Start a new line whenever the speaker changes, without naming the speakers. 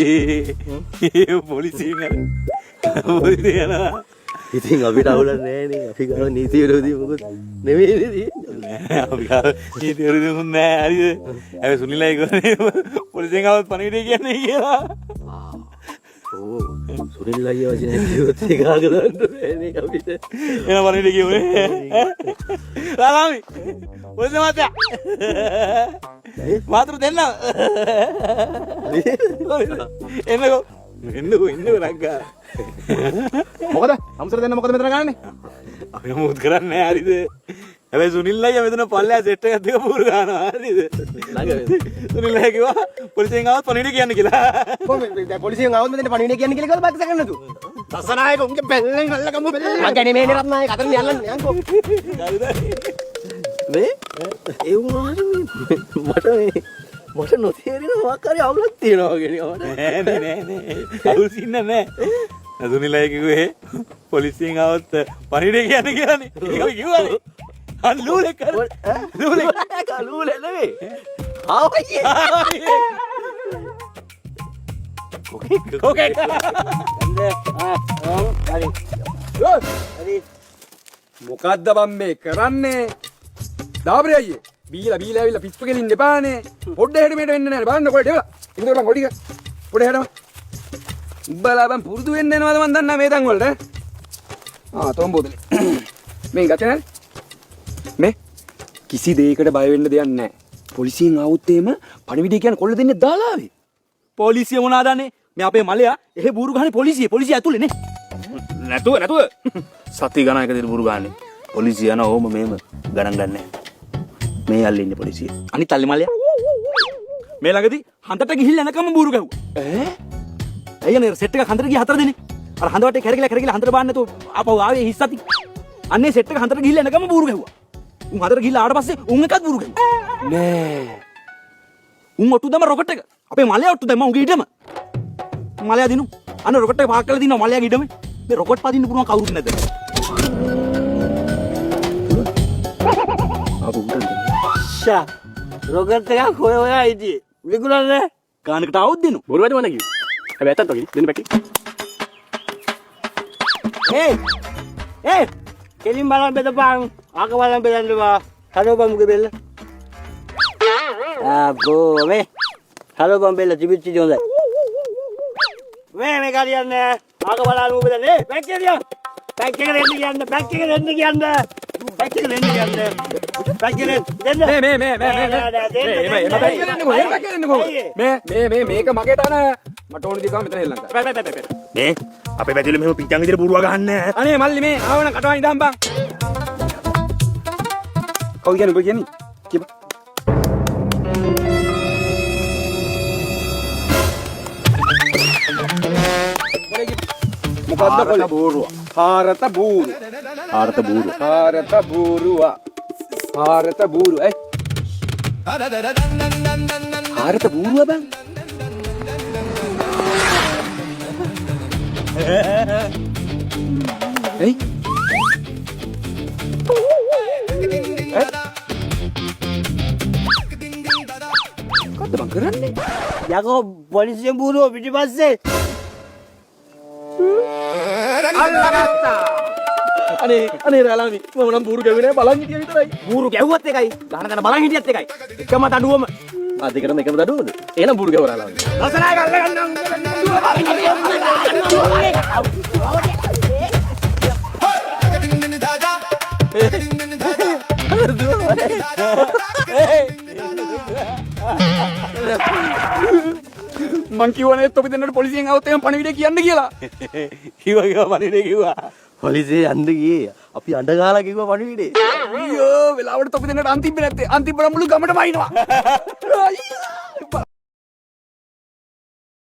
පොලිසියෙන් පොලිසිය යනවා.
ඉතින් අපිට අවුලක් නැහැ නේ. අපි ගාව නීති විරෝධී මොකද නෙමෙයි
නෑ අපි ගාව නීති විරෝධී නෑ හරිද? හැබැයි සුනිලයි කියන්නේ පොලිසියෙන් ආවත් පණිවිඩය කියන්නේ කියලා.
ඕ සුනිල් අයියා වචනේ කිව්වොත් ඒක ආගලන්න බෑනේ අපිට.
එන පණිවිඩය කියුනේ. රාමි පොලිසිය මාත්‍යා. මාතෘ දෙන්න. එන්නකෝ රංගා.
මොකද අම්සර දෙන්න මොකද මෙතන ගන්නනේ?
අපි මොකද කරන්නේ හරිද? හැබැයි සුනිල් අයියා මෙතන පල්ලෙහා සෙට් එකක් දෙක පුරු ගන්නවා හරිද? සුනිල් අයියා කිව්වා පොලිසියෙන් ආවත් පණිවිඩය කියන්න කියලා.
කොහොමද පොලිසියෙන් ආවොත් මෙතන පණිවිඩය කියන්න කියලා කිව්වද බක්ස ගන්න නතු? තසනායක උන්ගේ බැල්ලෙන් අල්ලගමු බැල්ල. මං කියන්නේ මේ රත්නායක අතරින් යන්න යන්කෝ.
මේ ඒ වුණාට මට නොතේරෙන මොකක් හරි අවුලක් තියෙනවා වගේ
නෑ. අවුල් සින්න නෑ. සුනිල් අයියා කිව්වේ පොලිසියෙන් ආවත් පණිවිඩය කියන්න කියලානේ. ඒක අපි කිව්වානේ. ලූලෙක් කර
ලූලෙ නෙවෙයි ආවයි
කොකෙක්
මොකද්ද බම් මේ කරන්නේ? දාබරේ අයියේ බීලා ඇවිල්ලා පිස්සු ගෙලින්න එපානේ. පොඩ්ඩ හෙට මෙහෙට වෙන්න නෑ. බලන්න කොහෙද එවලා. ඉතින් බං කොඩික පොඩ්ඩ හෙටම. උඹලා බං පුරුදු වෙන්න යනවද මන් දන්නේ මේ තන් වලට. තොම්බෝදලේ. මේ ගත්තේ නේද? මේ කිසි දෙයකට බය වෙන්න දෙයක් නැහැ. පොලිසියෙන් ආවොත් එහෙම පණිවිඩය කියන්නේ කොල්ල දෙන්නේ දාලා ආවේ.
පොලිසිය මොනවාද දන්නේ? මේ අපේ මලයා එහෙ බూరు ගහන්නේ පොලිසිය ඇතුලේ නේ.
නැතුව
සති ගණන් එක දෙන බూరు ගහන්නේ. පොලිසිය යන ඕම මේම ගණන් ගන්නෑ. මේ යල්ලේ ඉන්නේ පොලිසිය. අනිත් අල්ලේ මලයා. මේ ළඟදී හන්දට ගිහිල්ලා එනකම බూరు ගැහුවා. ඇයිනේ සෙට් එක හන්දට ගිය 4 දෙනෙක්. අර හන්ද වටේ කැරකිලා හන්දට බාන්න නැතුව ආපහු ආවේ හිස් සති. අන්නේ සෙට් එක හන්දට ගිහිල්ලා එනකම බూరు ගැහුවා. උන් හන්දට ගිහිල්ලා ආවට පස්සේ උන් එකත් බూరు ගැහුවා.
නෑ.
උන් ඔට්ටු දැම්ම රොකට් එක. අපේ මලයා ඔට්ටු දැම්ම උගේ ඊටම. මලයා දිනු. අන්න රොකට් එක පාක් කරලා දිනවා මලයාගේ ඊටම. මේ රොකට් පදින්න පුළුවන් කවුරුත් නැද්ද?
ෂා රොකට් එකක් හොයා ඉතියි විකුණන්නේ
ගානකට આવුත් දිනු.
බොරුවද මම කිව්වේ. හැබැයි ඇත්තත් ඔකේ දෙන්න බැටි.
කෙලින් බලන් බෙදපන් ආක බලන් බෙදන්නවා හරෝබම් මුගේ බෙල්ල ආබෝ මේ හරෝබම් බෙල්ල තිබිච්ච ඉතින් හොඳයි මේ කාරියන්නේ ආක බලන් මුගේ බෙදන්නේ බැක් එකට යන්න බැක් එකට එන්න කියන්න බැක් එකට එන්න කියන්න බැක් එකට එන්න කියන්න බැක් එකට දෙන්න
මේ මේක මගේ තන මට ඕන දිගම මෙතන හෙල්ලන්න
මේ අපේ පැතිවල මෙහෙම පිට්ටන් විදියට බూరుව ගහන්න.
අනේ මල්ලි මේ ආවන කටවයි ඉඳන් බං. කවුද කියන්නේ ඔබ කියන්නේ? කියපන්. මොකද්ද කොල්ල බూరుව? හාරත බూరు.
ආරත බూరు.
හාරත බూరుවා. හාරත බూరు. හාරත බూరుවා බං. Hey. Kata bang keren nih.
යකෝ පොලිසියෙන් බూరుව පිටිපස්සේ
අනේ රාලාමි මම නම් බూరు ගැව්වේ නෑ බලන් හිටියා විතරයි.
බూరు ගැව්වත් එකයි. ගහන තන බලන් හිටියත් එකයි. එකම දඩුවම.
දෙකටම එකම දඩුවමද? එහෙනම් බూరు ගැව්ව රාලාමි.
රසනායක අල්ලගන්නම්.
මං කිව්වනේ තොපි දෙන්නට පොලිසියෙන් આવුත් එහෙම පණිවිඩය කියන්න කියලා.
කිව්වා පණිවිඩය කිව්වා.
පොලිසිය යන්න ගියේ අපි අඬ ගහලා කිව්වා පණිවිඩේ
අයියෝ වෙලාවට තොපි දෙන්නට අන්තිම නැත්තේ අන්තිම මුළු ගමටම අයින්නවා. අයියෝ